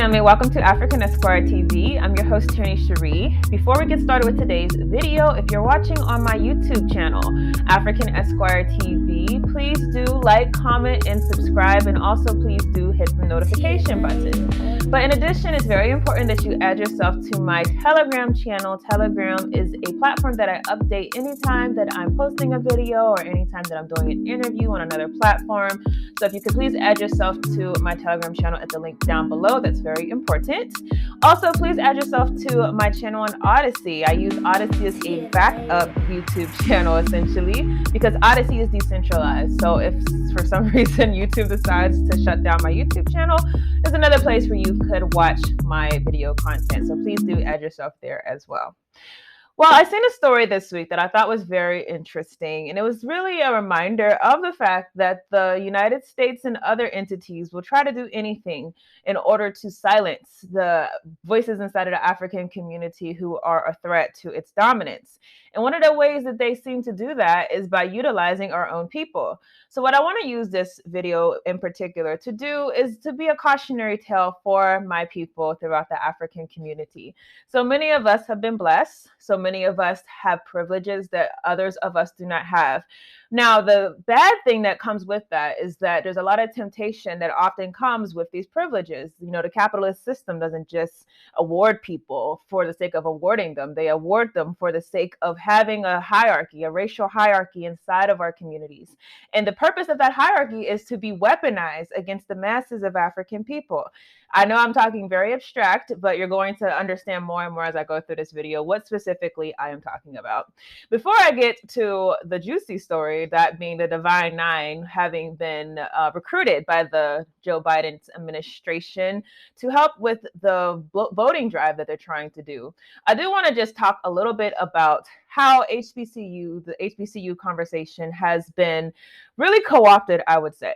family, welcome to African Esquire TV. I'm your host, Tierney Cherie. Before we get started with today's video, if you're watching on my YouTube channel, African Esquire TV, please do like, comment, and subscribe, and also please do hit the notification button. But in addition, it's very important that you add yourself to my Telegram channel. Telegram is a platform that I update anytime that I'm posting a video or anytime that I'm doing an interview on another platform. So if you could please add yourself to my Telegram channel at the link down below, that's very important. Also, please add yourself to my channel on Odyssey. I use Odyssey as a backup YouTube channel, essentially, because Odyssey is decentralized. So if for some reason YouTube decides to shut down my YouTube channel, there's another place where you could watch my video content. So please do add yourself there as well. Well, I seen a story this week that I thought was very interesting, and it was really a reminder of the fact that the United States and other entities will try to do anything in order to silence the voices inside of the African community who are a threat to its dominance. And one of the ways that they seem to do that is by utilizing our own people. So what I want to use this video in particular to do is to be a cautionary tale for my people throughout the African community. So many of us have been blessed. So many of us have privileges that others of us do not have. Now, the bad thing that comes with that is that there's a lot of temptation that often comes with these privileges. You know, the capitalist system doesn't just award people for the sake of awarding them. They award them for the sake of having a hierarchy, a racial hierarchy inside of our communities. And the purpose of that hierarchy is to be weaponized against the masses of African people. I know I'm talking very abstract, but you're going to understand more and more as I go through this video what specifically I am talking about. Before I get to the juicy story, that being the Divine Nine having been recruited by the Joe Biden administration to help with the voting drive that they're trying to do, I do want to just talk a little bit about how the HBCU conversation has been really co-opted, I would say.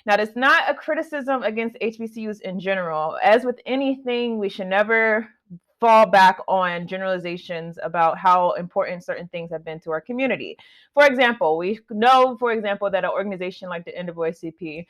Now, it's not a criticism against HBCUs in general. As with anything, we should never fall back on generalizations about how important certain things have been to our community. For example, we know, that an organization like the NAACP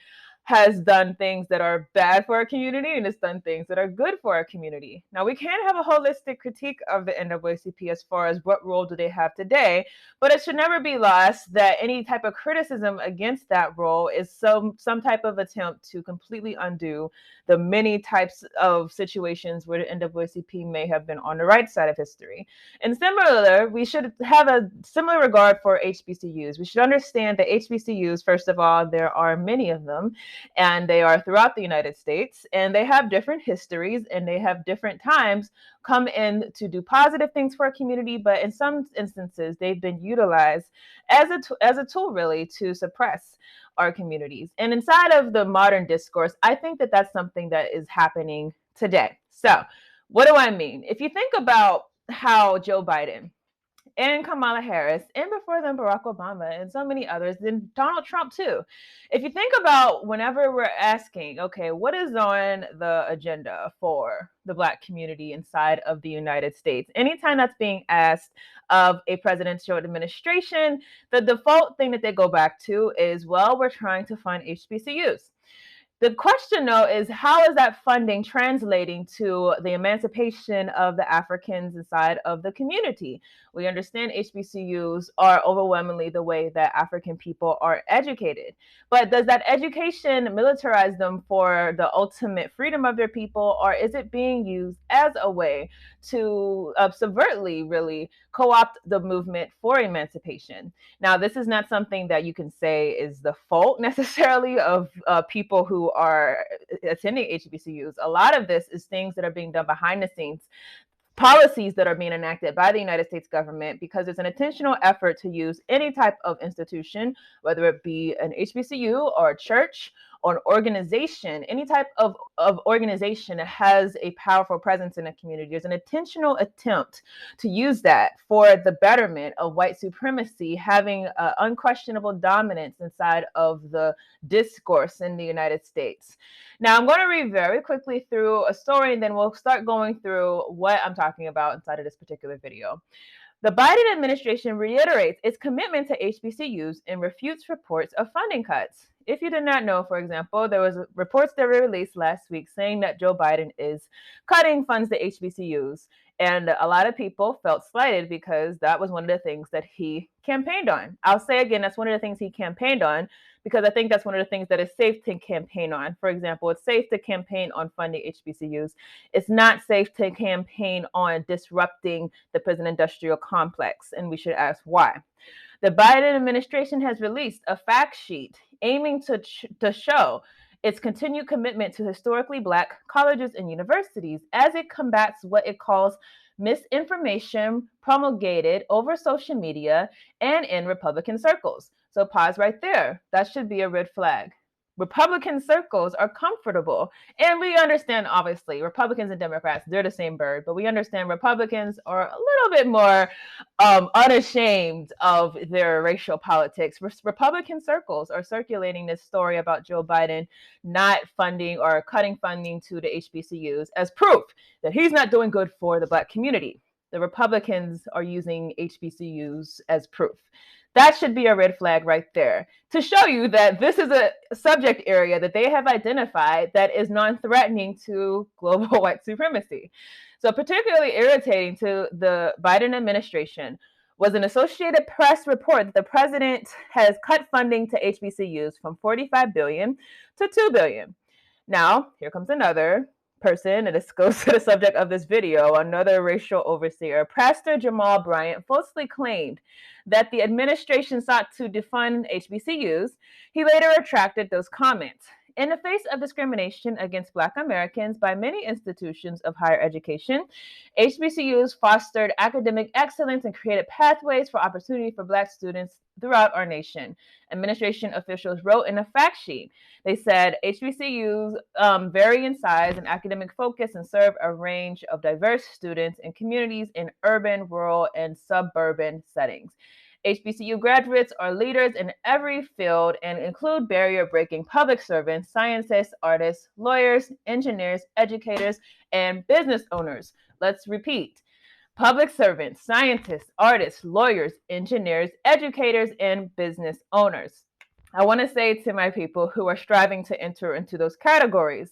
has done things that are bad for our community and it's done things that are good for our community. Now, we can have a holistic critique of the NAACP as far as what role do they have today, but it should never be lost that any type of criticism against that role is some type of attempt to completely undo the many types of situations where the NAACP may have been on the right side of history. And similar, we should have a similar regard for HBCUs. We should understand that HBCUs, first of all, there are many of them, and they are throughout the United States, and they have different histories, and they have different times come in to do positive things for our community, but in some instances, they've been utilized as a tool, really, to suppress our communities. And inside of the modern discourse, I think that that's something that is happening today. So what do I mean? If you think about how Joe Biden and Kamala Harris, and before them, Barack Obama, and so many others, then Donald Trump too. If you think about whenever we're asking, okay, what is on the agenda for the Black community inside of the United States? Anytime that's being asked of a presidential administration, the default thing that they go back to is, well, we're trying to fund HBCUs. The question, though, is how is that funding translating to the emancipation of the Africans inside of the community? We understand HBCUs are overwhelmingly the way that African people are educated. But does that education militarize them for the ultimate freedom of their people, or is it being used as a way to subvertly, really, co-opt the movement for emancipation? Now, this is not something that you can say is the fault necessarily of people who are attending HBCUs. A lot of this is things that are being done behind the scenes, policies that are being enacted by the United States government, because it's an intentional effort to use any type of institution, whether it be an HBCU or a church or an organization, any type of organization that has a powerful presence in a community. There's an intentional attempt to use that for the betterment of white supremacy having unquestionable dominance inside of the discourse in the United States. Now, I'm going to read very quickly through a story, and then we'll start going through what I'm talking about inside of this particular video. The Biden administration reiterates its commitment to HBCUs and refutes reports of funding cuts. If you did not know, for example, there was reports that were released last week saying that Joe Biden is cutting funds to HBCUs. And a lot of people felt slighted because that was one of the things that he campaigned on. I'll say again, that's one of the things he campaigned on because I think that's one of the things that is safe to campaign on. For example, it's safe to campaign on funding HBCUs. It's not safe to campaign on disrupting the prison industrial complex, and we should ask why. The Biden administration has released a fact sheet aiming to show its continued commitment to historically Black colleges and universities as it combats what it calls misinformation promulgated over social media and in Republican circles. So pause right there. That should be a red flag. Republican circles are comfortable. And we understand, obviously, Republicans and Democrats, they're the same bird, but we understand Republicans are a little bit more unashamed of their racial politics. Republican circles are circulating this story about Joe Biden not funding or cutting funding to the HBCUs as proof that he's not doing good for the Black community. The Republicans are using HBCUs as proof. That should be a red flag right there to show you that this is a subject area that they have identified that is non-threatening to global white supremacy. So particularly irritating to the Biden administration was an Associated Press report that the president has cut funding to HBCUs from $45 billion to $2 billion. Now, here comes another person, and this goes to the subject of this video, another racial overseer. Pastor Jamal Bryant falsely claimed that the administration sought to defund HBCUs. He later retracted those comments. In the face of discrimination against Black Americans by many institutions of higher education, HBCUs fostered academic excellence and created pathways for opportunity for Black students throughout our nation. Administration officials wrote in a fact sheet. They said HBCUs vary in size and academic focus and serve a range of diverse students in communities in urban, rural, and suburban settings. HBCU graduates are leaders in every field and include barrier-breaking public servants, scientists, artists, lawyers, engineers, educators, and business owners. Let's repeat. Public servants, scientists, artists, lawyers, engineers, educators, and business owners. I want to say to my people who are striving to enter into those categories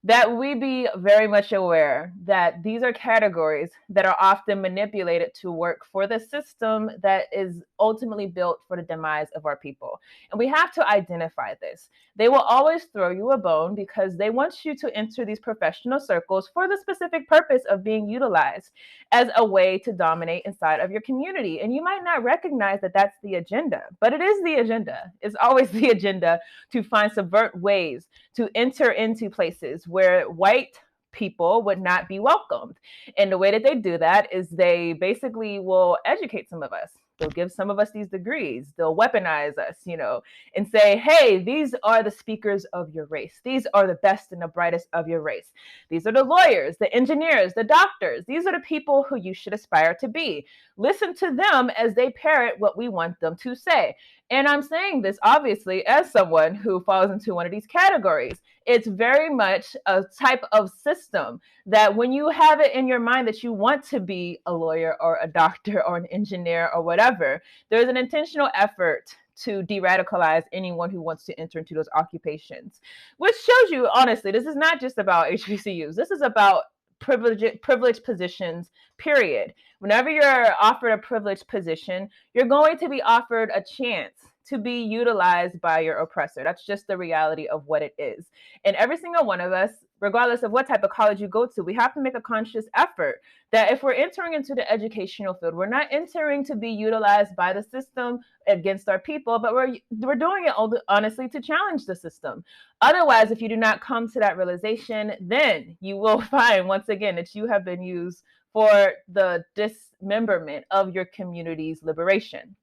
that we be very much aware that these are categories that are often manipulated to work for the system that is ultimately built for the demise of our people. And we have to identify this. They will always throw you a bone because they want you to enter these professional circles for the specific purpose of being utilized as a way to dominate inside of your community. And you might not recognize that that's the agenda, but it is the agenda. It's always the agenda to find subvert ways to enter into places where white people would not be welcomed. And the way that they do that is they basically will educate some of us. They'll give some of us these degrees. They'll weaponize us, and say, hey, these are the speakers of your race. These are the best and the brightest of your race. These are the lawyers, the engineers, the doctors. These are the people who you should aspire to be. Listen to them as they parrot what we want them to say. And I'm saying this obviously as someone who falls into one of these categories. It's very much a type of system that when you have it in your mind that you want to be a lawyer or a doctor or an engineer or whatever, there's an intentional effort to de-radicalize anyone who wants to enter into those occupations, which shows you, honestly, this is not just about HBCUs. This is about privileged positions, period. Whenever you're offered a privileged position, you're going to be offered a chance to be utilized by your oppressor. That's just the reality of what it is. And every single one of us, regardless of what type of college you go to, we have to make a conscious effort that if we're entering into the educational field, we're not entering to be utilized by the system against our people, but we're doing it honestly to challenge the system. Otherwise, if you do not come to that realization, then you will find once again that you have been used for the dismemberment of your community's liberation.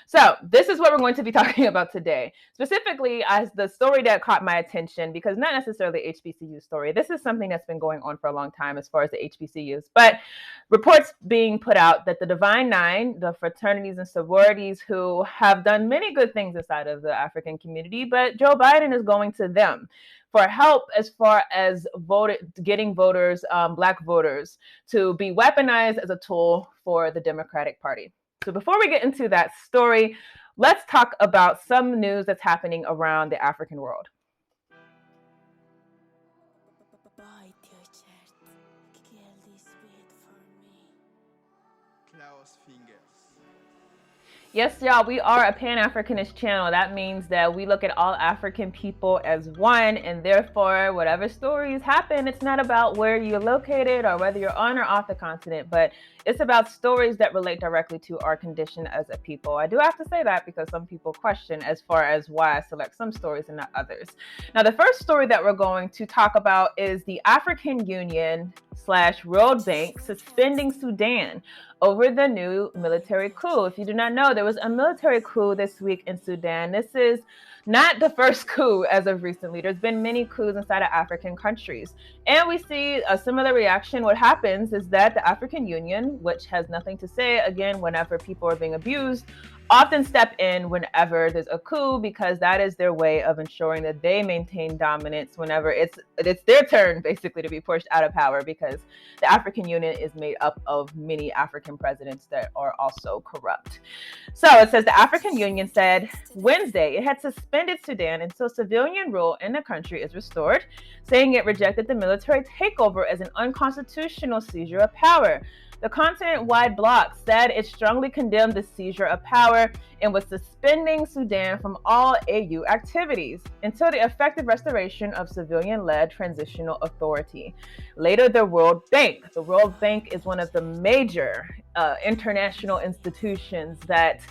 So this is what we're going to be talking about today, specifically as the story that caught my attention, because not necessarily HBCU story. This is something that's been going on for a long time as far as the HBCUs, but reports being put out that the Divine Nine, the fraternities and sororities who have done many good things inside of the African community, but Joe Biden is going to them for help as far as getting voters, Black voters, to be weaponized as a tool for the Democratic Party. So before we get into that story, let's talk about some news that's happening around the African world. Yes, y'all, we are a pan-Africanist channel. That means that we look at all African people as one, and therefore, whatever stories happen, it's not about where you're located or whether you're on or off the continent, but it's about stories that relate directly to our condition as a people. I do have to say that because some people question as far as why I select some stories and not others. Now, the first story that we're going to talk about is the African Union / World Bank suspending Sudan over the new military coup. If you do not know, there was a military coup this week in Sudan. This is not the first coup as of recently. There's been many coups inside of African countries. And we see a similar reaction. What happens is that the African Union, which has nothing to say, again, whenever people are being abused, often step in whenever there's a coup, because that is their way of ensuring that they maintain dominance whenever it's their turn, basically, to be pushed out of power, because the African Union is made up of many African presidents that are also corrupt. So it says the African Union said Wednesday it had suspended Sudan until civilian rule in the country is restored, saying it rejected the military takeover as an unconstitutional seizure of power. The continent-wide bloc said it strongly condemned the seizure of power and was suspending Sudan from all AU activities until the effective restoration of civilian-led transitional authority. Later, the World Bank. The World Bank is one of the major international institutions that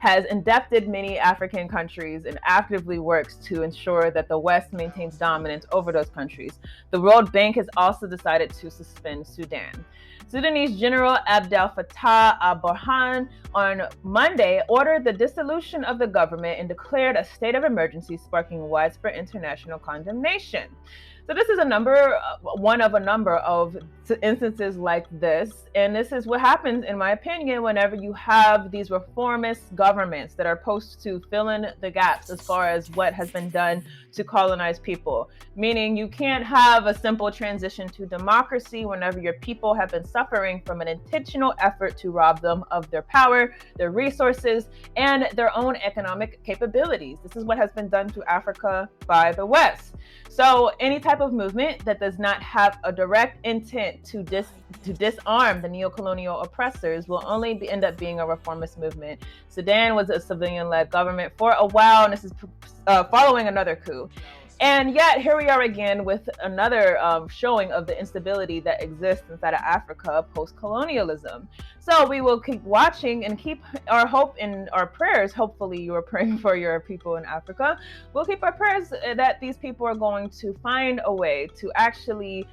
has indebted many African countries and actively works to ensure that the West maintains dominance over those countries. The World Bank has also decided to suspend Sudan. Sudanese General Abdel Fattah al-Burhan on Monday ordered the dissolution of the government and declared a state of emergency, sparking widespread international condemnation. So this is one of a number of instances like this. And this is what happens, in my opinion, whenever you have these reformist governments that are supposed to fill in the gaps as far as what has been done to colonize people. Meaning you can't have a simple transition to democracy whenever your people have been suffering from an intentional effort to rob them of their power, their resources, and their own economic capabilities. This is what has been done to Africa by the West. So any type of movement that does not have a direct intent to disarm the neocolonial oppressors will only end up being a reformist movement. Sudan was a civilian-led government for a while, and this is following another coup. And yet here we are again with another showing of the instability that exists inside of Africa post-colonialism. So we will keep watching and keep our hope in our prayers. Hopefully you are praying for your people in Africa. We'll keep our prayers that these people are going to find a way to actually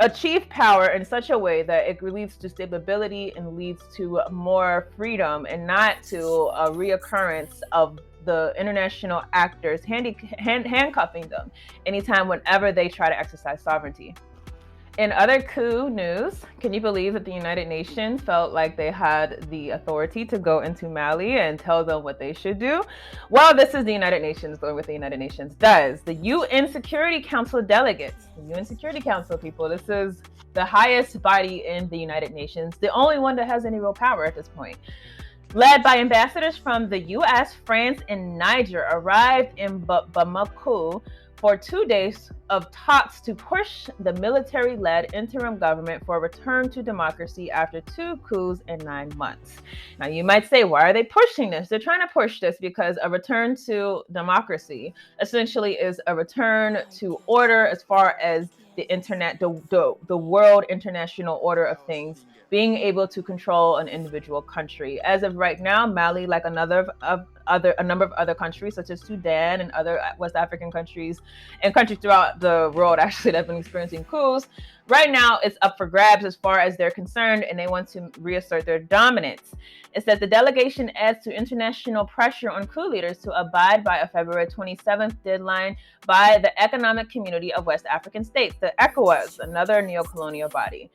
achieve power in such a way that it leads to stability and leads to more freedom, and not to a reoccurrence of the international actors handcuffing them anytime whenever they try to exercise sovereignty. In other coup news, can you believe that the United Nations felt like they had the authority to go into Mali and tell them what they should do? Well, this is the United Nations doing what the United Nations does. The UN Security Council delegates, the UN Security Council people, this is the highest body in the United Nations, the only one that has any real power at this point. Led by ambassadors from the US, France, and Niger, arrived in Bamako for 2 days of talks to push the military-led interim government for a return to democracy after 2 coups in 9 months. Now, you might say, why are they pushing this? They're trying to push this because a return to democracy essentially is a return to order as far as the world international order of things, being able to control an individual country. As of right now, Mali, like a number of other countries, such as Sudan and other West African countries, and countries throughout the world actually that have been experiencing coups, right now it's up for grabs as far as they're concerned, and they want to reassert their dominance. It says the delegation adds to international pressure on coup leaders to abide by a February 27th deadline by the Economic Community of West African States, the ECOWAS, another neo-colonial body.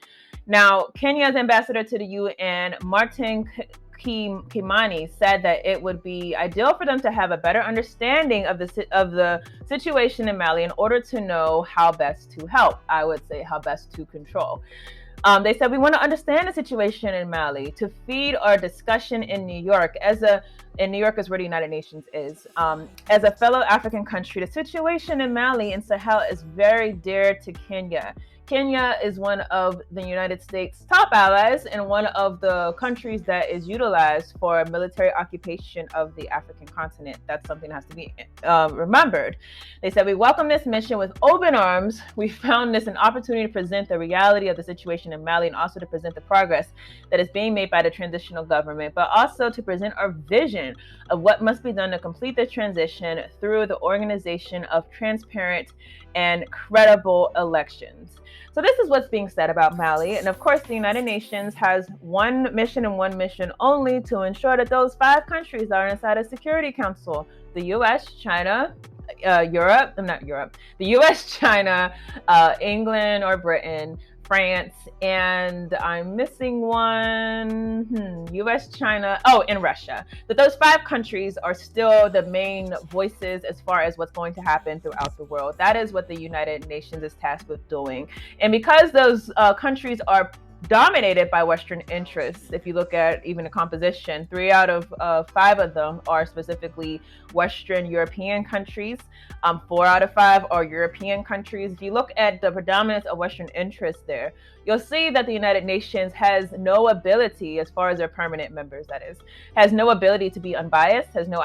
Now, Kenya's ambassador to the UN, Martin Kimani, said that it would be ideal for them to have a better understanding of the situation in Mali in order to know how best to help. I would say how best to control. They said, we want to understand the situation in Mali to feed our discussion in New York. As a and New York is where the United Nations is. As a fellow African country, the situation in Mali and Sahel is very dear to Kenya. Kenya is one of the United States' top allies and one of the countries that is utilized for military occupation of the African continent. That's something that has to be remembered. They said, "We welcome this mission with open arms. We found this an opportunity to present the reality of the situation in Mali and also to present the progress that is being made by the transitional government, but also to present our vision of what must be done to complete the transition through the organization of transparent and credible elections." So this is what's being said about Mali. And of course, the United Nations has one mission and one mission only, to ensure that those 5 countries that are inside a Security Council, the US, China, the US, China, England or Britain, France, and I'm missing one, US, China, and Russia. That those 5 countries are still the main voices as far as what's going to happen throughout the world. That is what the United Nations is tasked with doing. And because those countries are dominated by Western interests, if you look at even the composition, 3 out of 5 of them are specifically Western European countries. 4 out of 5 are European countries. If you look at the predominance of Western interests there, you'll see that the United Nations has no ability, as far as their permanent members, that is, has no ability to be unbiased, has no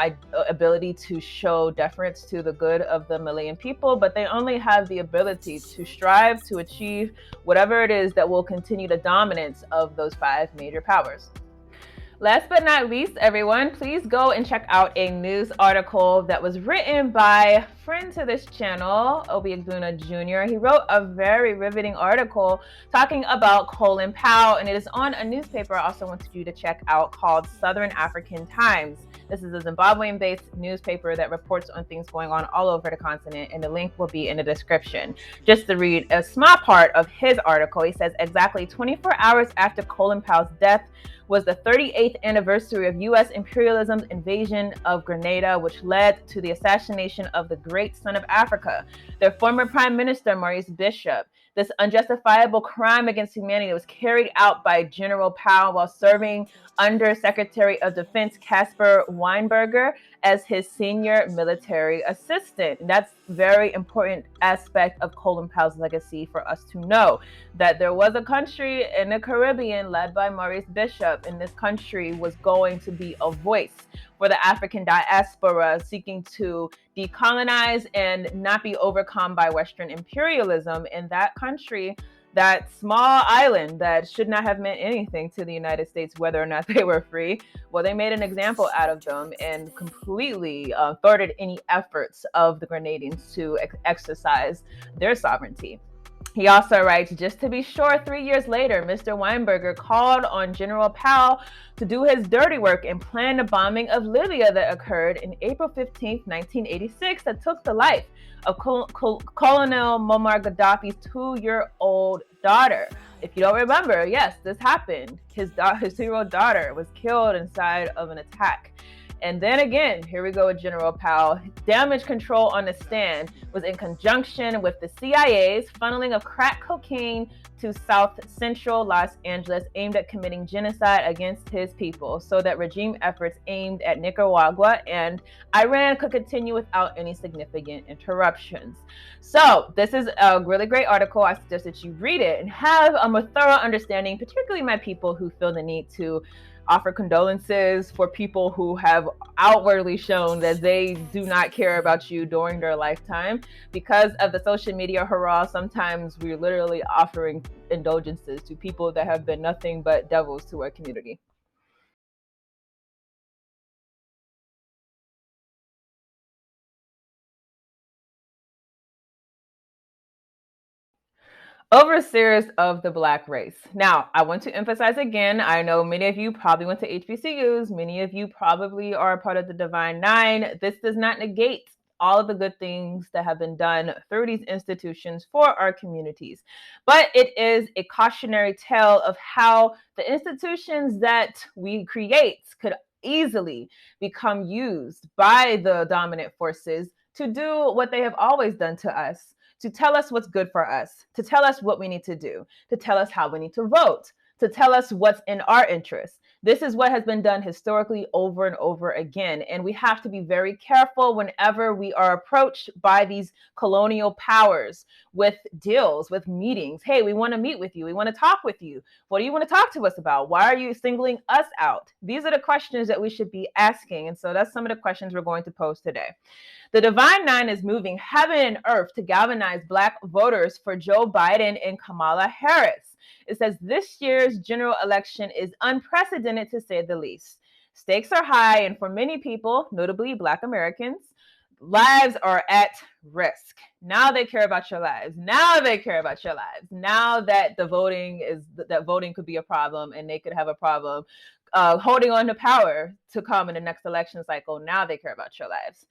ability to show deference to the good of the Malian people, but they only have the ability to strive to achieve whatever it is that will continue the dominance of those 5 major powers. Last but not least, everyone, please go and check out a news article that was written by a friend to this channel, Egbuna Jr. He wrote a very riveting article talking about Colin Powell, and it is on a newspaper I also wanted you to check out called Southern African Times. This is a Zimbabwean-based newspaper that reports on things going on all over the continent, and the link will be in the description. Just to read a small part of his article, he says, exactly 24 hours after Colin Powell's death was the 38th anniversary of U.S. imperialism's invasion of Grenada, which led to the assassination of the great son of Africa, their former Prime Minister, Maurice Bishop. This unjustifiable crime against humanity was carried out by General Powell while serving under Secretary of Defense Caspar Weinberger as his senior military assistant. And that's a very important aspect of Colin Powell's legacy for us to know, that there was a country in the Caribbean led by Maurice Bishop, and this country was going to be a voice for the African diaspora seeking to decolonize and not be overcome by Western imperialism. And that country, that small island that should not have meant anything to the United States, whether or not they were free, well, they made an example out of them and completely thwarted any efforts of the Grenadians to exercise their sovereignty. He also writes, just to be sure, 3 years later, Mr. Weinberger called on General Powell to do his dirty work and plan the bombing of Libya that occurred in April 15, 1986, that took the life of Colonel Muammar Gaddafi's 2-year-old daughter. If you don't remember, yes, this happened. His 2-year-old daughter was killed inside of an attack. And then again, here we go with General Powell. Damage control on the stand was in conjunction with the CIA's funneling of crack cocaine to South Central Los Angeles, aimed at committing genocide against his people, so that regime efforts aimed at Nicaragua and Iran could continue without any significant interruptions. So this is a really great article. I suggest that you read it and have a thorough understanding, particularly my people who feel the need to offer condolences for people who have outwardly shown that they do not care about you during their lifetime. Because of the social media hurrah, sometimes we're literally offering indulgences to people that have been nothing but devils to our community. Overseers of the Black race. Now, I want to emphasize again, I know many of you probably went to HBCUs, many of you probably are a part of the Divine Nine. This does not negate all of the good things that have been done through these institutions for our communities. But it is a cautionary tale of how the institutions that we create could easily become used by the dominant forces to do what they have always done to us, to tell us what's good for us, to tell us what we need to do, to tell us how we need to vote, to tell us what's in our interest, This is what has been done historically over and over again. And we have to be very careful whenever we are approached by these colonial powers with deals, with meetings. Hey, we want to meet with you. We want to talk with you. What do you want to talk to us about? Why are you singling us out? These are the questions that we should be asking. And so that's some of the questions we're going to pose today. The Divine Nine is moving heaven and earth to galvanize Black voters for Joe Biden and Kamala Harris. It says this year's general election is unprecedented to say the least. Stakes are high, and for many people, notably Black Americans, lives are at risk. Now they care about your lives. Now they care about your lives. Now that voting could be a problem, and they could have a problem holding on to power to come in the next election cycle. Now they care about your lives.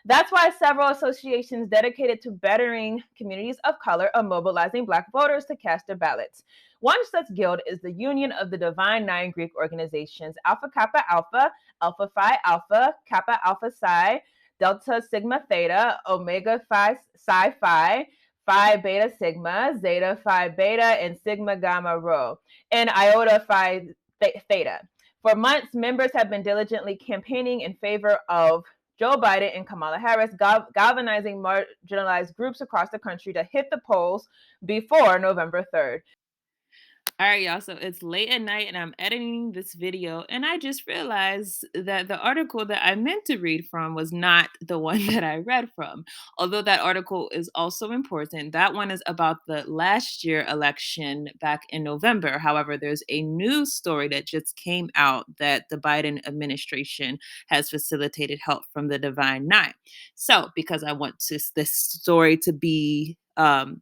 That's why several associations dedicated to bettering communities of color are mobilizing Black voters to cast their ballots. One such guild is the Union of the Divine Nine Greek organizations Alpha Kappa Alpha, Alpha Phi Alpha, Kappa Alpha Psi, Delta Sigma Theta, Omega Phi Psi Phi, Phi Beta Sigma, Zeta Phi Beta, and Sigma Gamma Rho, and Iota Phi Theta. For months, members have been diligently campaigning in favor of Joe Biden and Kamala Harris, galvanizing marginalized groups across the country to hit the polls before November 3rd. All right, y'all. So it's late at night and I'm editing this video, and I just realized that the article that I meant to read from was not the one that I read from. Although that article is also important, that one is about the last year election back in November. However, there's a news story that just came out that the Biden administration has facilitated help from the Divine Nine. So, because I want this story to be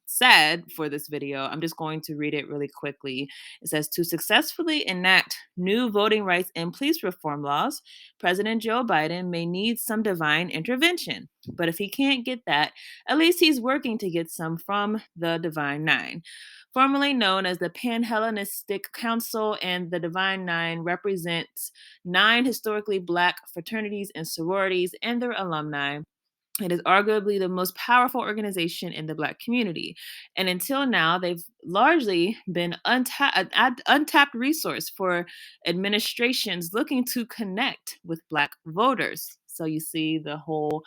said for this video, I'm just going to read it really quickly. It says, to successfully enact new voting rights and police reform laws, President Joe Biden may need some divine intervention. But if he can't get that, at least he's working to get some from the Divine Nine. Formerly known as the Pan-Hellenistic Council, and the Divine Nine represents 9 historically Black fraternities and sororities and their alumni. It is arguably the most powerful organization in the Black community. And until now, they've largely been an untapped resource for administrations looking to connect with Black voters. So you see the whole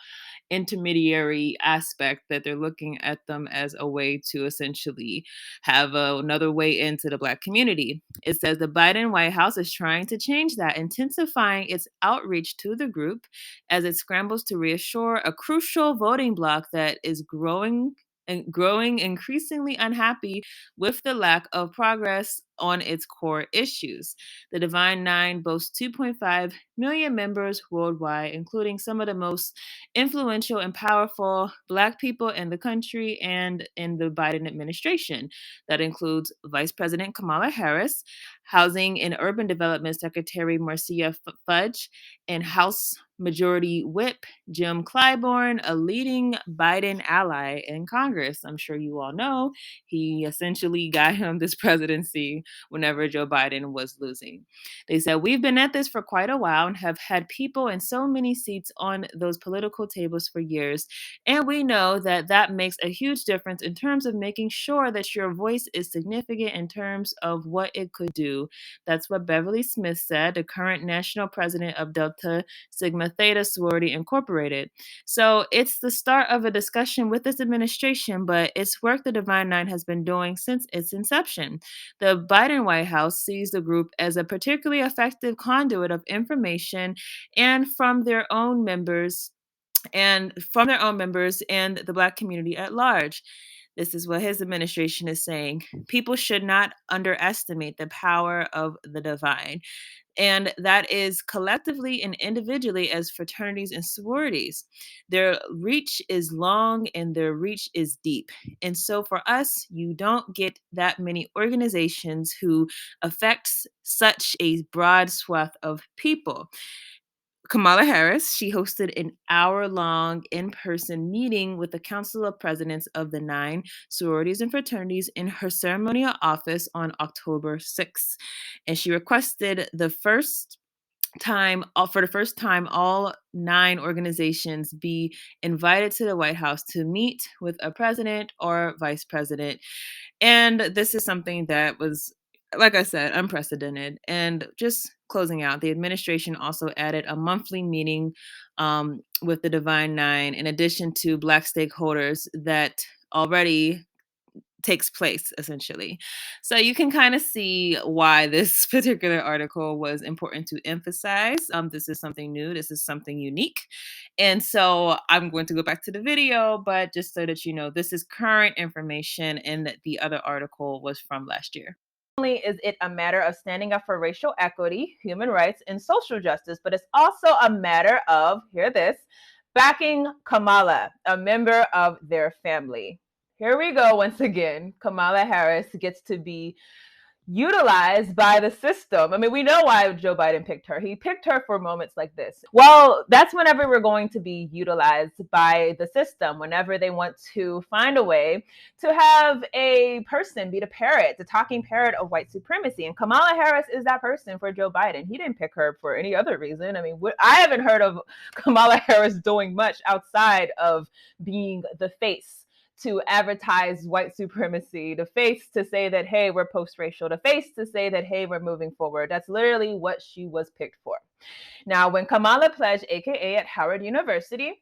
intermediary aspect, that they're looking at them as a way to essentially have another way into the Black community. It says the Biden White House is trying to change that, intensifying its outreach to the group as it scrambles to reassure a crucial voting bloc that is growing increasingly unhappy with the lack of progress on its core issues. The Divine Nine boasts 2.5 million members worldwide, including some of the most influential and powerful Black people in the country and in the Biden administration. That includes Vice President Kamala Harris, Housing and Urban Development Secretary Marcia Fudge, and House Majority Whip Jim Clyburn, a leading Biden ally in Congress. I'm sure you all know he essentially got him this presidency whenever Joe Biden was losing. They said, we've been at this for quite a while and have had people in so many seats on those political tables for years. And we know that that makes a huge difference in terms of making sure that your voice is significant in terms of what it could do. That's what Beverly Smith said, the current national president of Delta Sigma Theta Sorority Incorporated. So it's the start of a discussion with this administration, but it's work the Divine Nine has been doing since its inception. The Biden White House sees the group as a particularly effective conduit of information and from their own members and the Black community at large. This is what his administration is saying. People should not underestimate the power of the divine. And that is collectively and individually as fraternities and sororities. Their reach is long and their reach is deep. And so for us, you don't get that many organizations who affect such a broad swath of people. Kamala Harris, she hosted an hour-long in-person meeting with the Council of Presidents of the 9 sororities and fraternities in her ceremonial office on October 6th. And she requested for the first time, all 9 organizations be invited to the White House to meet with a president or vice president. And this is something that was, like I said, unprecedented. And just closing out, the administration also added a monthly meeting with the Divine Nine, in addition to Black stakeholders that already takes place, essentially. So you can kind of see why this particular article was important to emphasize. This is something new, this is something unique. And so I'm going to go back to the video, but just so that you know, this is current information and that the other article was from last year. Not only is it a matter of standing up for racial equity, human rights, and social justice, but it's also a matter of, hear this, backing Kamala, a member of their family. Here we go once again. Kamala Harris gets to be utilized by the system. I mean, we know why Joe Biden picked her. He picked her for moments like this. Well, that's whenever we're going to be utilized by the system, whenever they want to find a way to have a person be the parrot, the talking parrot of white supremacy. And Kamala Harris is that person for Joe Biden. He didn't pick her for any other reason. I mean, I haven't heard of Kamala Harris doing much outside of being the face to advertise white supremacy, the face to say that, hey, we're post-racial, the face to say that, hey, we're moving forward. That's literally what she was picked for. Now, when Kamala pledged, AKA at Howard University,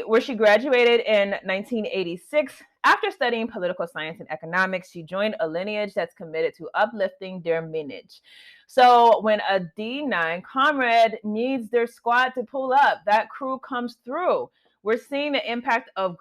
where she graduated in 1986, after studying political science and economics, she joined a lineage that's committed to uplifting their lineage. So when a D9 comrade needs their squad to pull up, that crew comes through. We're seeing the impact of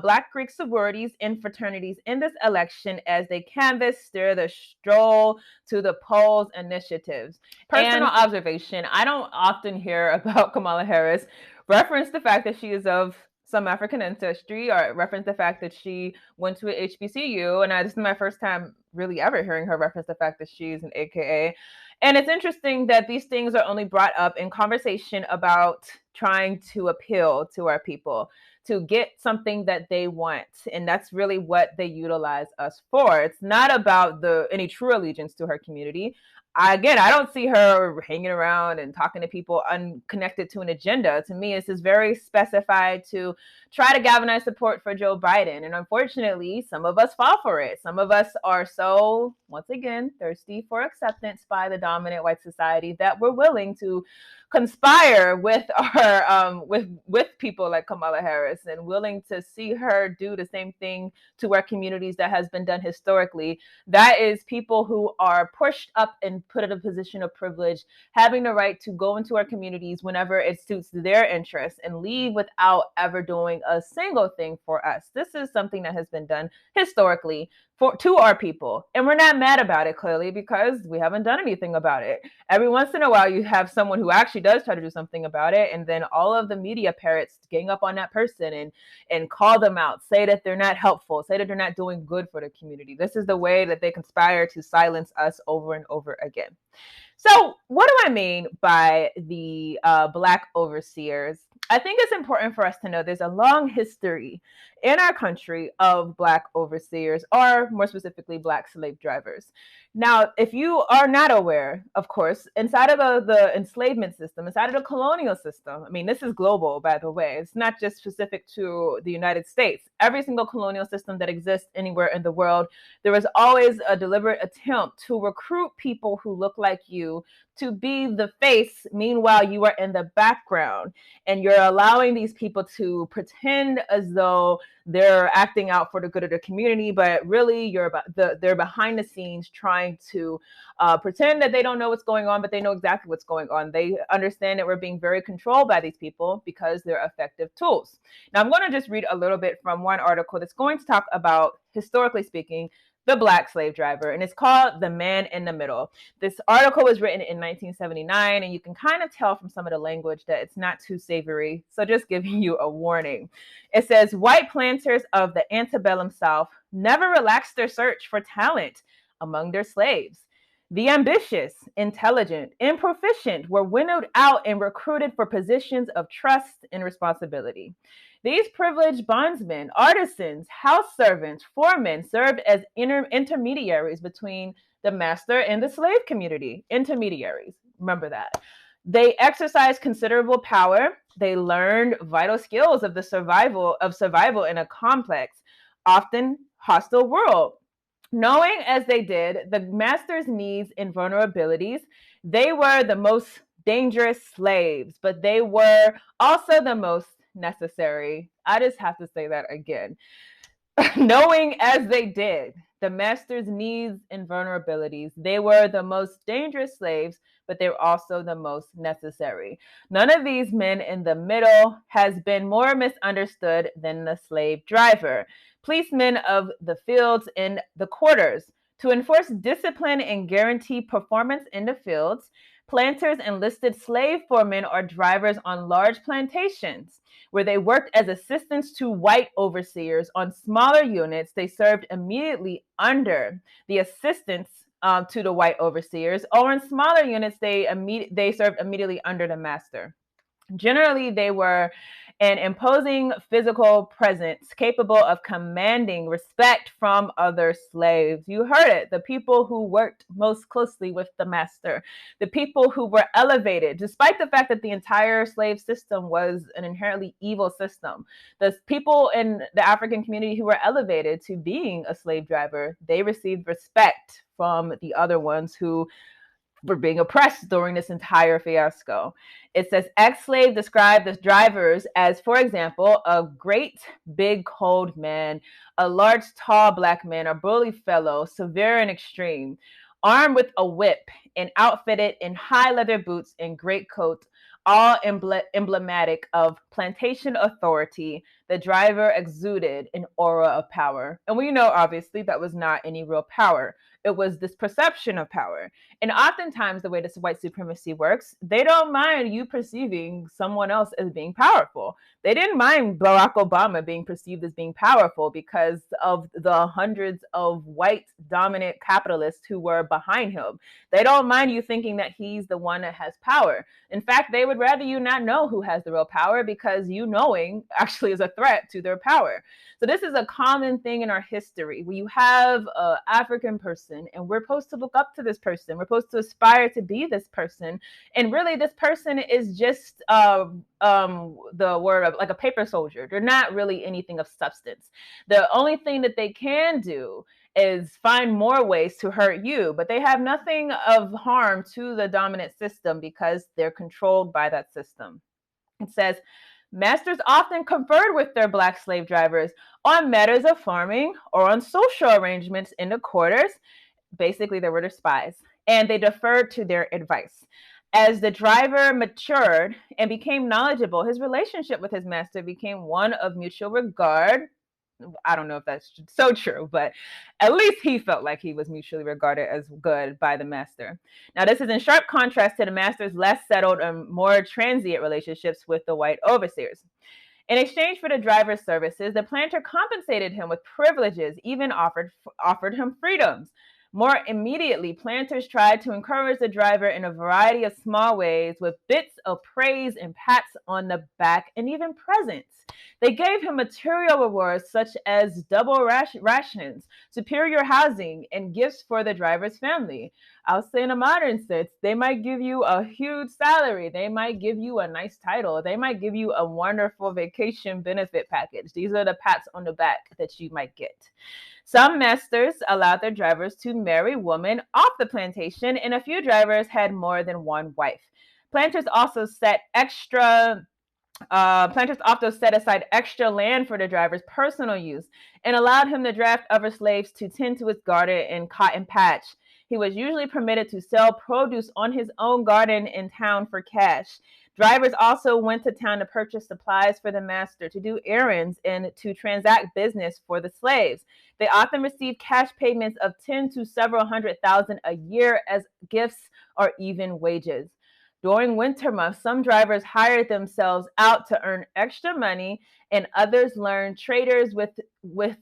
Black Greek sororities and fraternities in this election as they canvass the stroll to the polls initiatives. Personal observation, I don't often hear about Kamala Harris reference the fact that she is of some African ancestry, or reference the fact that she went to a HBCU. And this is my first time really ever hearing her reference the fact that she's an AKA. And it's interesting that these things are only brought up in conversation about trying to appeal to our people, to get something that they want. And that's really what they utilize us for. It's not about any true allegiance to her community. I don't see her hanging around and talking to people unconnected to an agenda. To me, this is very specified to try to galvanize support for Joe Biden. And unfortunately, some of us fall for it. Some of us are so, once again, thirsty for acceptance by the dominant white society that we're willing to conspire with our with people like Kamala Harris, and willing to see her do the same thing to our communities that has been done historically. That is people who are pushed up and put in a position of privilege, having the right to go into our communities whenever it suits their interests and leave without ever doing a single thing for us. This is something that has been done historically to our people, and we're not mad about it, clearly, because we haven't done anything about it. Every once in a while you have someone who actually does try to do something about it, and then all of the media parrots gang up on that person and call them out, say that they're not helpful, say that they're not doing good for the community. This is the way that they conspire to silence us over and over again. So what do I mean by the Black overseers? I think it's important for us to know there's a long history in our country of Black overseers, or more specifically, Black slave drivers. Now, if you are not aware, of course, inside of the enslavement system, inside of the colonial system, I mean, this is global, by the way. It's not just specific to the United States. Every single colonial system that exists anywhere in the world, there was always a deliberate attempt to recruit people who look like you to be the face. Meanwhile, you are in the background, and you're allowing these people to pretend as though they're acting out for the good of the community, but really they're behind the scenes trying to pretend that they don't know what's going on, but they know exactly what's going on. They understand that we're being very controlled by these people because they're effective tools. Now, I'm going to just read a little bit from one article that's going to talk about, historically speaking, the Black slave driver, and it's called The Man in the Middle. This article was written in 1979, and you can kind of tell from some of the language that it's not too savory, so just giving you a warning. It says, white planters of the antebellum South never relaxed their search for talent among their slaves. The ambitious, intelligent, and proficient were winnowed out and recruited for positions of trust and responsibility. These privileged bondsmen, artisans, house servants, foremen served as intermediaries between the master and the slave community. Intermediaries, remember that. They exercised considerable power. They learned vital skills of survival in a complex, often hostile world. Knowing as they did the master's needs and vulnerabilities, They were the most dangerous slaves, but they were also the most necessary. I just have to say that again. Knowing as they did the master's needs and vulnerabilities, they were the most dangerous slaves, but they were also the most necessary. None of these men in the middle has been more misunderstood than the slave driver. Policemen of the fields and the quarters. To enforce discipline and guarantee performance in the fields, planters enlisted slave foremen or drivers on large plantations where they worked as assistants to white overseers. On smaller units, they served immediately under the assistants to the white overseers, or in smaller units, they served immediately under the master. Generally, they were an imposing physical presence capable of commanding respect from other slaves. You heard it. The people who worked most closely with the master, the people who were elevated, despite the fact that the entire slave system was an inherently evil system. The people in the African community who were elevated to being a slave driver, they received respect from the other ones who were being oppressed during this entire fiasco. It says ex-slave described the drivers as, for example, a great big cold man, a large tall black man, a burly fellow, severe and extreme, armed with a whip and outfitted in high leather boots and great coat, all emblematic of plantation authority. The driver exuded an aura of power. And we know, obviously, that was not any real power. It was this perception of power. And oftentimes, the way this white supremacy works, they don't mind you perceiving someone else as being powerful. They didn't mind Barack Obama being perceived as being powerful because of the hundreds of white dominant capitalists who were behind him. They don't mind you thinking that he's the one that has power. In fact, they would rather you not know who has the real power, because you knowing actually is a threat to their power. So this is a common thing in our history. When you have an African person and we're supposed to look up to this person, we're supposed to aspire to be this person, and really this person is just the word of like a paper soldier. They're not really anything of substance. The only thing that they can do is find more ways to hurt you, but they have nothing of harm to the dominant system because they're controlled by that system. It says, masters often conferred with their black slave drivers on matters of farming or on social arrangements in the quarters. Basically, they were their spies, and they deferred to their advice. As the driver matured and became knowledgeable, his relationship with his master became one of mutual regard. I don't know if that's so true, but at least he felt like he was mutually regarded as good by the master. Now, this is in sharp contrast to the master's less settled and more transient relationships with the white overseers. In exchange for the driver's services, the planter compensated him with privileges, even offered him freedoms. More immediately, planters tried to encourage the driver in a variety of small ways with bits of praise and pats on the back and even presents. They gave him material rewards such as double rations, superior housing, and gifts for the driver's family. I'll say in a modern sense, they might give you a huge salary. They might give you a nice title. They might give you a wonderful vacation benefit package. These are the pats on the back that you might get. Some masters allowed their drivers to marry women off the plantation, and a few drivers had more than one wife. Planters also set aside extra land for the driver's personal use and allowed him to draft other slaves to tend to his garden and cotton patch. He was usually permitted to sell produce on his own garden in town for cash. Drivers also went to town to purchase supplies for the master, to do errands, and to transact business for the slaves. They often received cash payments of 10 to several $100,000 a year as gifts or even wages. During winter months, some drivers hired themselves out to earn extra money, and others learned traders with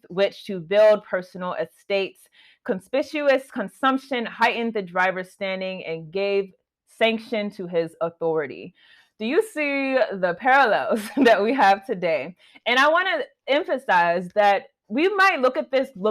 which to build personal estates. Conspicuous consumption heightened the driver's standing and gave sanction to his authority. Do you see the parallels that we have today? And I want to emphasize that we might look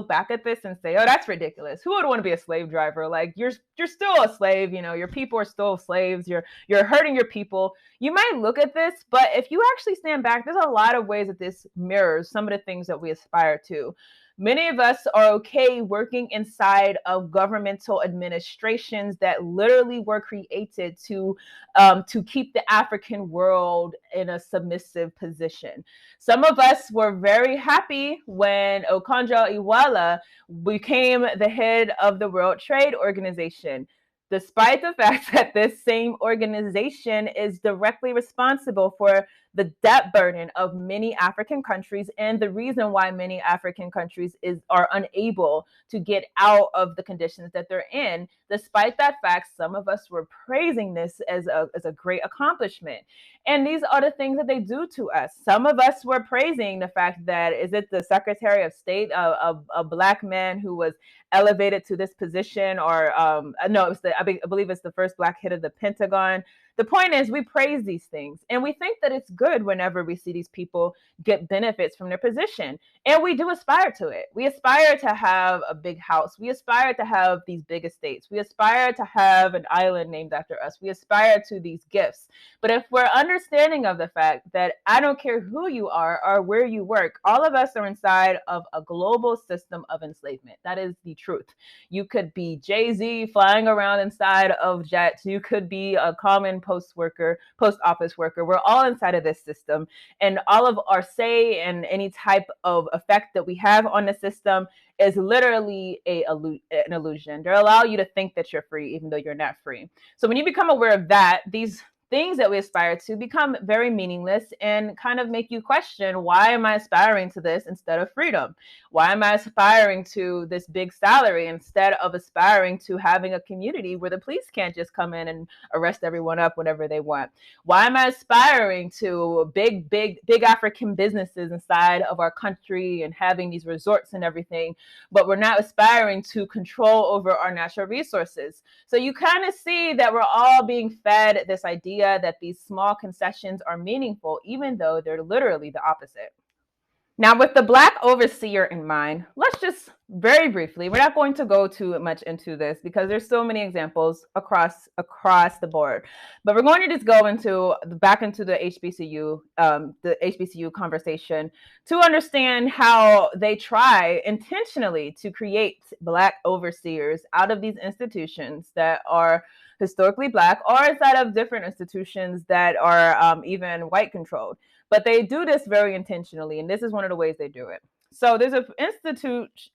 back at this and say, oh, that's ridiculous. Who would want to be a slave driver? Like, you're still a slave, your people are still slaves, you're hurting your people. You might look at this, but if you actually stand back, there's a lot of ways that this mirrors some of the things that we aspire to. Many of us are okay working inside of governmental administrations that literally were created to keep the African world in a submissive position. Some of us were very happy when Okonjo-Iweala became the head of the World Trade Organization, despite the fact that this same organization is directly responsible for the debt burden of many African countries, and the reason why many African countries are unable to get out of the conditions that they're in. Despite that fact, some of us were praising this as a great accomplishment. And these are the things that they do to us. Some of us were praising the fact that, is it the Secretary of State, a Black man who was elevated to this position, or no, it was I believe it's the first Black head of the Pentagon. The point is, we praise these things, and we think that it's good whenever we see these people get benefits from their position. And we do aspire to it. We aspire to have a big house. We aspire to have these big estates. We aspire to have an island named after us. We aspire to these gifts. But if we're understanding of the fact that I don't care who you are or where you work, all of us are inside of a global system of enslavement. That is the truth. You could be Jay-Z flying around inside of jets. You could be a common post office worker. We're all inside of this system, and all of our say and any type of effect that we have on the system is literally an illusion. They allow you to think that you're free, even though you're not free. So when you become aware of that, these things that we aspire to become very meaningless and kind of make you question, why am I aspiring to this instead of freedom? Why am I aspiring to this big salary instead of aspiring to having a community where the police can't just come in and arrest everyone up whenever they want? Why am I aspiring to big African businesses inside of our country and having these resorts and everything, but we're not aspiring to control over our natural resources? So you kind of see that we're all being fed this idea that these small concessions are meaningful, even though they're literally the opposite. Now, with the Black overseer in mind, let's just very briefly, we're not going to go too much into this because there's so many examples across the board, but we're going to just go back into the HBCU conversation to understand how they try intentionally to create Black overseers out of these institutions that are historically Black, or inside of different institutions that are even white controlled. But they do this very intentionally, and this is one of the ways they do it. So there's an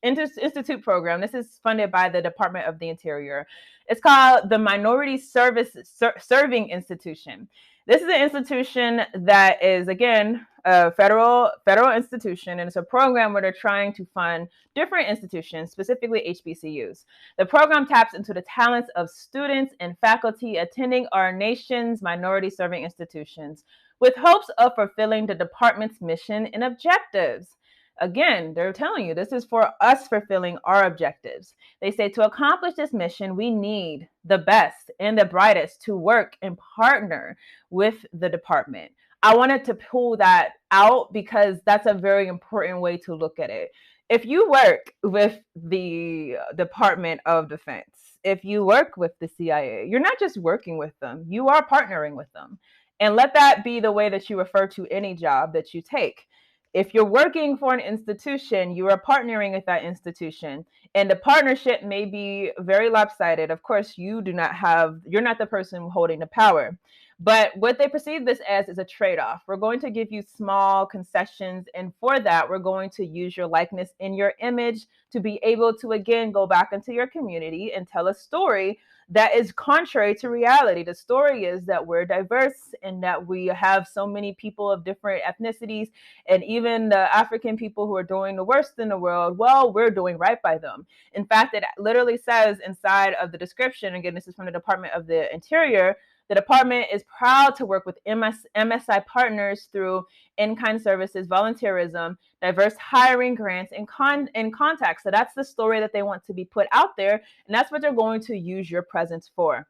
institute program. This is funded by the Department of the Interior. It's called the Minority Serving Institution. This is an institution that is, again, a federal institution, and it's a program where they're trying to fund different institutions, specifically HBCUs. The program taps into the talents of students and faculty attending our nation's minority serving institutions, with hopes of fulfilling the department's mission and objectives. Again, they're telling you this is for us fulfilling our objectives. They say to accomplish this mission, we need the best and the brightest to work and partner with the department. I wanted to pull that out because that's a very important way to look at it. If you work with the Department of Defense, if you work with the CIA, you're not just working with them, you are partnering with them. And let that be the way that you refer to any job that you take. If you're working for an institution, you are partnering with that institution, and the partnership may be very lopsided. Of course, you're not the person holding the power. But what they perceive this as is a trade-off. We're going to give you small concessions, and for that, we're going to use your likeness and your image to be able to, again, go back into your community and tell a story that is contrary to reality. The story is that we're diverse and that we have so many people of different ethnicities, and even the African people who are doing the worst in the world, well, we're doing right by them. In fact, it literally says inside of the description, again, this is from the Department of the Interior, the department is proud to work with MSI partners through in-kind services, volunteerism, diverse hiring grants, and contacts. So that's the story that they want to be put out there, and that's what they're going to use your presence for.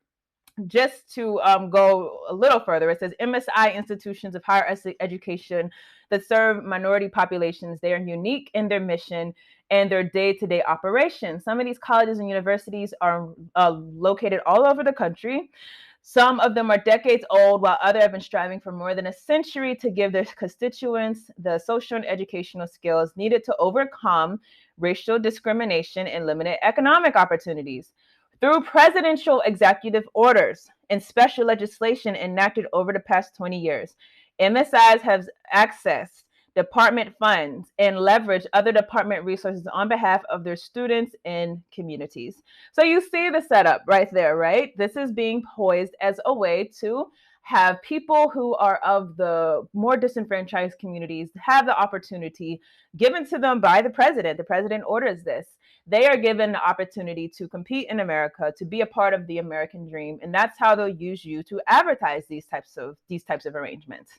Just to go a little further, it says MSI institutions of higher education that serve minority populations. They are unique in their mission and their day-to-day operations. Some of these colleges and universities are located all over the country. Some of them are decades old, while others have been striving for more than a century to give their constituents the social and educational skills needed to overcome racial discrimination and limited economic opportunities. Through presidential executive orders and special legislation enacted over the past 20 years, MSIs have accessed department funds and leverage other department resources on behalf of their students and communities. So you see the setup right there, right? This is being poised as a way to have people who are of the more disenfranchised communities have the opportunity given to them by the president. The president orders this. They are given the opportunity to compete in America, to be a part of the American dream, and that's how they'll use you to advertise these types of arrangements.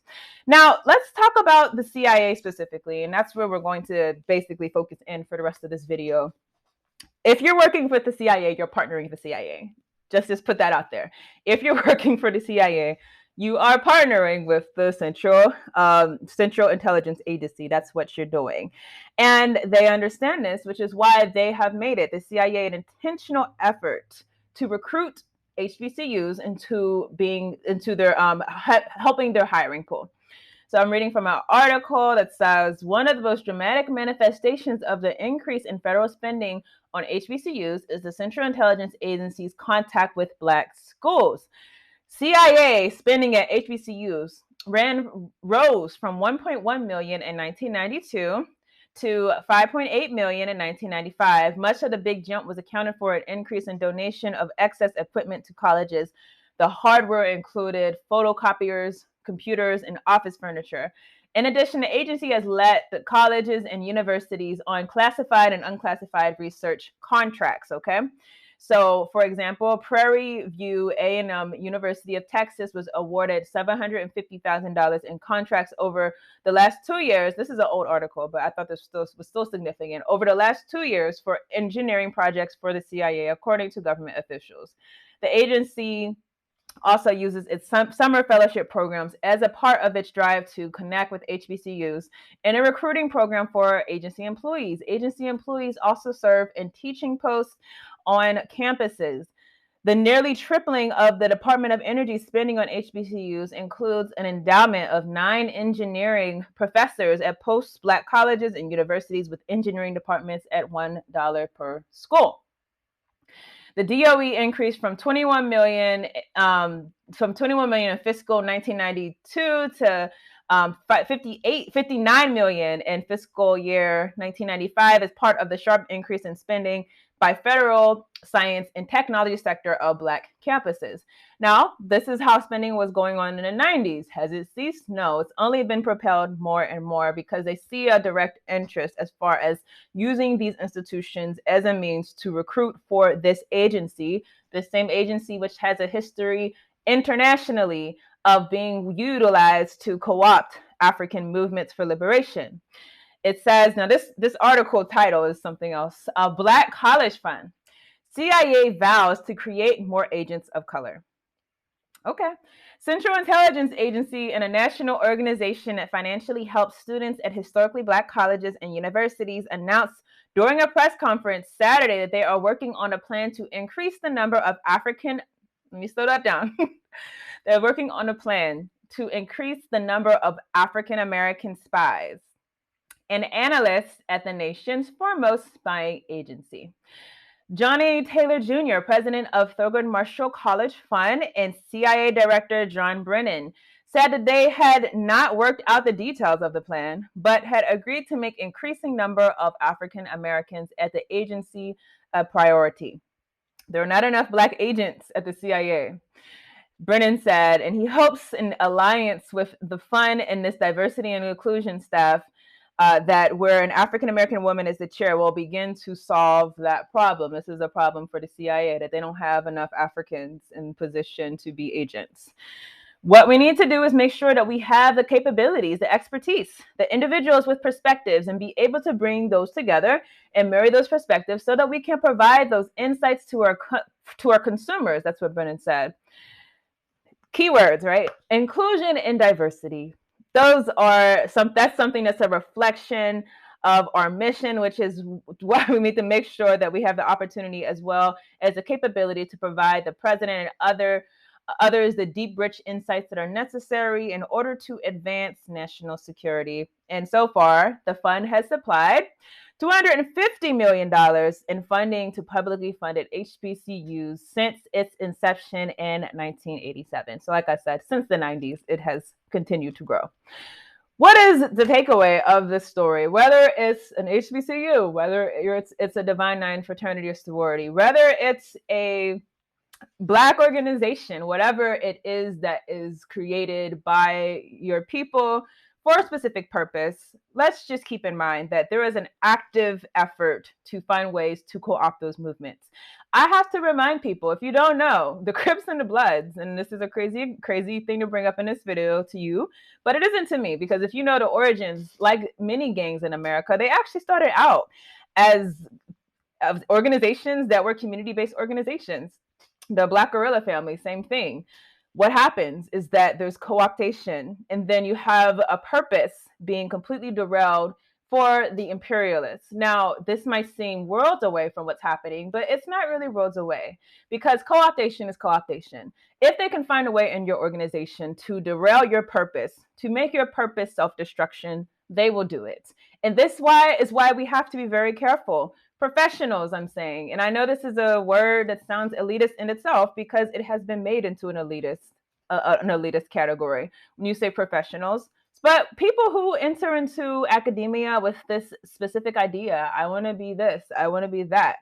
Now, let's talk about the CIA specifically, and that's where we're going to basically focus in for the rest of this video. If you're working with the CIA, you're partnering with the CIA. Just put that out there. If you're working for the CIA, you are partnering with the Central Intelligence Agency. That's what you're doing. And they understand this, which is why they have made it, the CIA, an intentional effort to recruit HBCUs into their helping their hiring pool. So I'm reading from an article that says one of the most dramatic manifestations of the increase in federal spending on HBCUs is the Central Intelligence Agency's contact with Black schools. CIA spending at HBCUs rose from 1.1 million in 1992 to 5.8 million in 1995. Much of the big jump was accounted for an increase in donation of excess equipment to colleges. The hardware included photocopiers, computers, and office furniture. In addition, the agency has let the colleges and universities on classified and unclassified research contracts, okay? So, for example, Prairie View A&M University of Texas was awarded $750,000 in contracts over the last 2 years. This is an old article, but I thought this was still significant. Over the last 2 years for engineering projects for the CIA, according to government officials. The agency also uses its summer fellowship programs as a part of its drive to connect with HBCUs and a recruiting program for agency employees. Agency employees also serve in teaching posts on campuses. The nearly tripling of the Department of Energy spending on HBCUs includes an endowment of 9 engineering professors at post-Black colleges and universities with engineering departments at $1 per school. The DOE increased from 21 million in fiscal 1992 to 59 million in fiscal year 1995 as part of the sharp increase in spending by federal science and technology sector of Black campuses. Now, this is how spending was going on in the 90s. Has it ceased? No, it's only been propelled more and more because they see a direct interest as far as using these institutions as a means to recruit for this agency, the same agency which has a history internationally of being utilized to co-opt African movements for liberation. It says, now this article title is something else, a Black College Fund. CIA vows to create more agents of color. Okay. Central Intelligence Agency and a national organization that financially helps students at historically Black colleges and universities announced during a press conference Saturday that they are working on a plan to increase the number of let me slow that down. They're working on a plan to increase the number of African American spies and analysts at the nation's foremost spying agency. Johnny Taylor Jr., president of Thurgood Marshall College Fund, and CIA Director John Brennan said that they had not worked out the details of the plan, but had agreed to make increasing number of African Americans at the agency a priority. There are not enough Black agents at the CIA, Brennan said, and he hopes an alliance with the fund and this diversity and inclusion staff that where an African-American woman is the chair will begin to solve that problem. This is a problem for the CIA, that they don't have enough Africans in position to be agents. What we need to do is make sure that we have the capabilities, the expertise, the individuals with perspectives, and be able to bring those together and marry those perspectives so that we can provide those insights to our consumers. That's what Brennan said. Keywords, right? Inclusion and diversity. That's something that's a reflection of our mission, which is why we need to make sure that we have the opportunity as well as the capability to provide the president and other others the deep, rich insights that are necessary in order to advance national security. And so far, the fund has supplied $250 million in funding to publicly funded HBCUs since its inception in 1987. So like I said, since the 90s, it has continued to grow. What is the takeaway of this story? Whether it's an HBCU, whether it's a Divine Nine fraternity or sorority, whether it's a Black organization, whatever it is that is created by your people for a specific purpose, let's just keep in mind that there is an active effort to find ways to co-opt those movements. I have to remind people, if you don't know, the Crips and the Bloods, and this is a crazy thing to bring up in this video to you, but it isn't to me, because if you know the origins, like many gangs in America, they actually started out as organizations that were community-based organizations. The Black Guerrilla family, same thing. What happens is that there's co-optation, and then you have a purpose being completely derailed for the imperialists. Now, this might seem worlds away from what's happening, but it's not really worlds away, because co-optation is co-optation. If they can find a way in your organization to derail your purpose, to make your purpose self-destruction, they will do it. And this is why we have to be very careful. Professionals, I'm saying, and I know this is a word that sounds elitist in itself because it has been made into an elitist category when you say professionals. But people who enter into academia with this specific idea, I want to be this, I want to be that,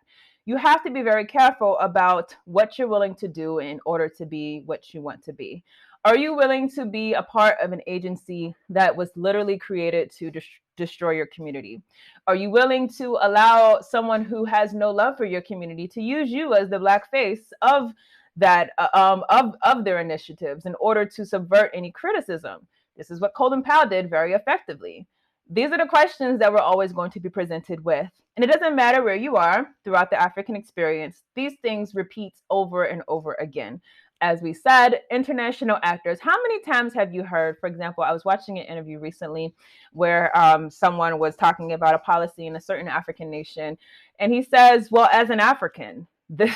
you have to be very careful about what you're willing to do in order to be what you want to be. Are you willing to be a part of an agency that was literally created to destroy your community? Are you willing to allow someone who has no love for your community to use you as the Black face of that of their initiatives in order to subvert any criticism? This is what Colin Powell did very effectively. These are the questions that we're always going to be presented with. And it doesn't matter where you are throughout the African experience. These things repeat over and over again. As we said, international actors. How many times have you heard, for example, I was watching an interview recently where someone was talking about a policy in a certain African nation, and he says, well, as an African, this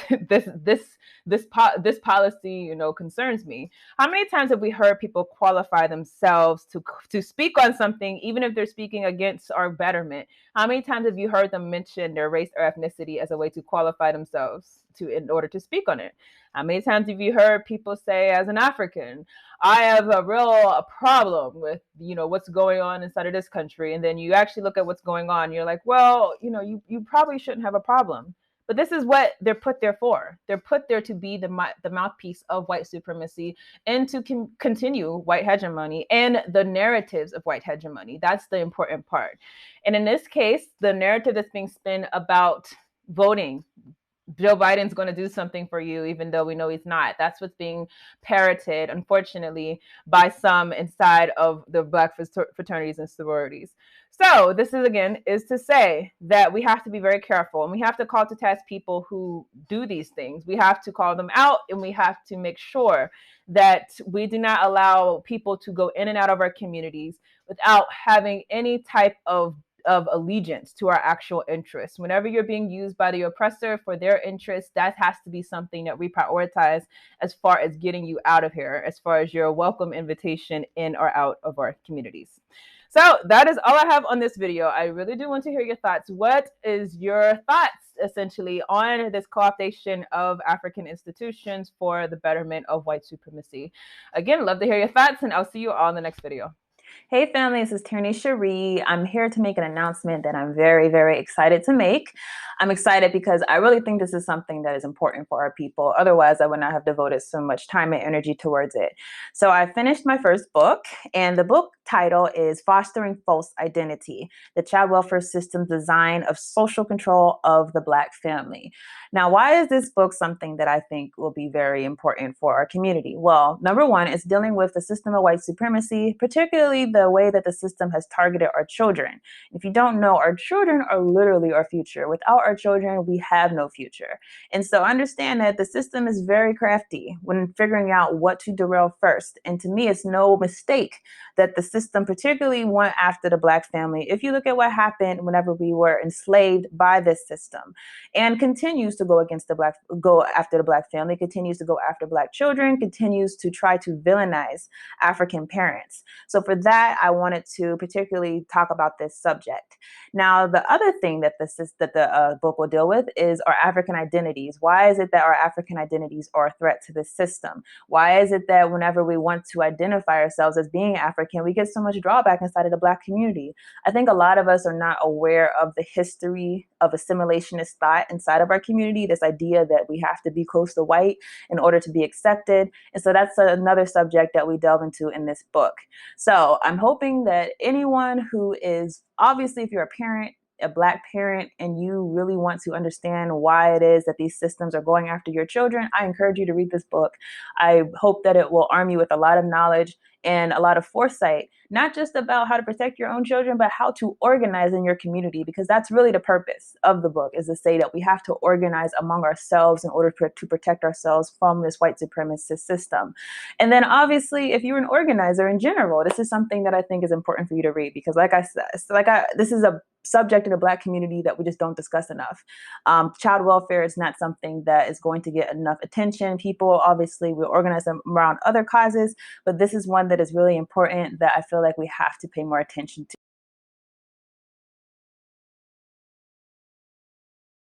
policy, concerns me. How many times have we heard people qualify themselves to speak on something, even if they're speaking against our betterment? How many times have you heard them mention their race or ethnicity as a way to qualify themselves in order to speak on it? How many times have you heard people say, as an African, I have a real problem with, what's going on inside of this country, and then you actually look at what's going on, you're like, well, you probably shouldn't have a problem. But this is what they're put there for. They're put there to be the mouthpiece of white supremacy and to continue white hegemony and the narratives of white hegemony. That's the important part. And in this case, the narrative that's being spun about voting, Joe Biden's going to do something for you, even though we know he's not. That's what's being parroted, unfortunately, by some inside of the Black fraternities and sororities. So this is to say that we have to be very careful, and we have to call to task people who do these things. We have to call them out, and we have to make sure that we do not allow people to go in and out of our communities without having any type of allegiance to our actual interests. Whenever you're being used by the oppressor for their interests, that has to be something that we prioritize as far as getting you out of here, as far as your welcome invitation in or out of our communities. So that is all I have on this video. I really do want to hear your thoughts. What is your thoughts essentially on this co-optation of African institutions for the betterment of white supremacy? Again, love to hear your thoughts, and I'll see you all in the next video. Hey family, this is Tierney Cherie. I'm here to make an announcement that I'm very, very excited to make. I'm excited because I really think this is something that is important for our people. Otherwise, I would not have devoted so much time and energy towards it. So I finished my first book, and the book title is Fostering False Identity, the Child Welfare System's Design of Social Control of the Black Family. Now, why is this book something that I think will be very important for our community? Well, number one, it's dealing with the system of white supremacy, particularly the way that the system has targeted our children. If you don't know, our children are literally our future. Without our children, we have no future. And so understand that the system is very crafty when figuring out what to derail first. And to me, it's no mistake that the system particularly went after the Black family. If you look at what happened whenever we were enslaved by this system, and continues to go after the Black family, continues to go after Black children, continues to try to villainize African parents. So for that, I wanted to particularly talk about this subject. Now, the other thing that the book will deal with is our African identities. Why is it that our African identities are a threat to this system? Why is it that whenever we want to identify ourselves as being African, we get so much drawback inside of the Black community? I think a lot of us are not aware of the history of assimilationist thought inside of our community, this idea that we have to be close to white in order to be accepted. And so that's another subject that we delve into in this book. So I'm hoping that anyone who is, obviously, if you're a parent, a Black parent, and you really want to understand why it is that these systems are going after your children, I encourage you to read this book. I hope that it will arm you with a lot of knowledge and a lot of foresight, not just about how to protect your own children, but how to organize in your community, because that's really the purpose of the book, is to say that we have to organize among ourselves in order to protect ourselves from this white supremacist system. And then obviously, if you're an organizer in general, this is something that I think is important for you to read, because like I said, this is a subject in the Black community that we just don't discuss enough. Child welfare is not something that is going to get enough attention. People, obviously, will organize them around other causes, but this is one that is really important that I feel like we have to pay more attention to.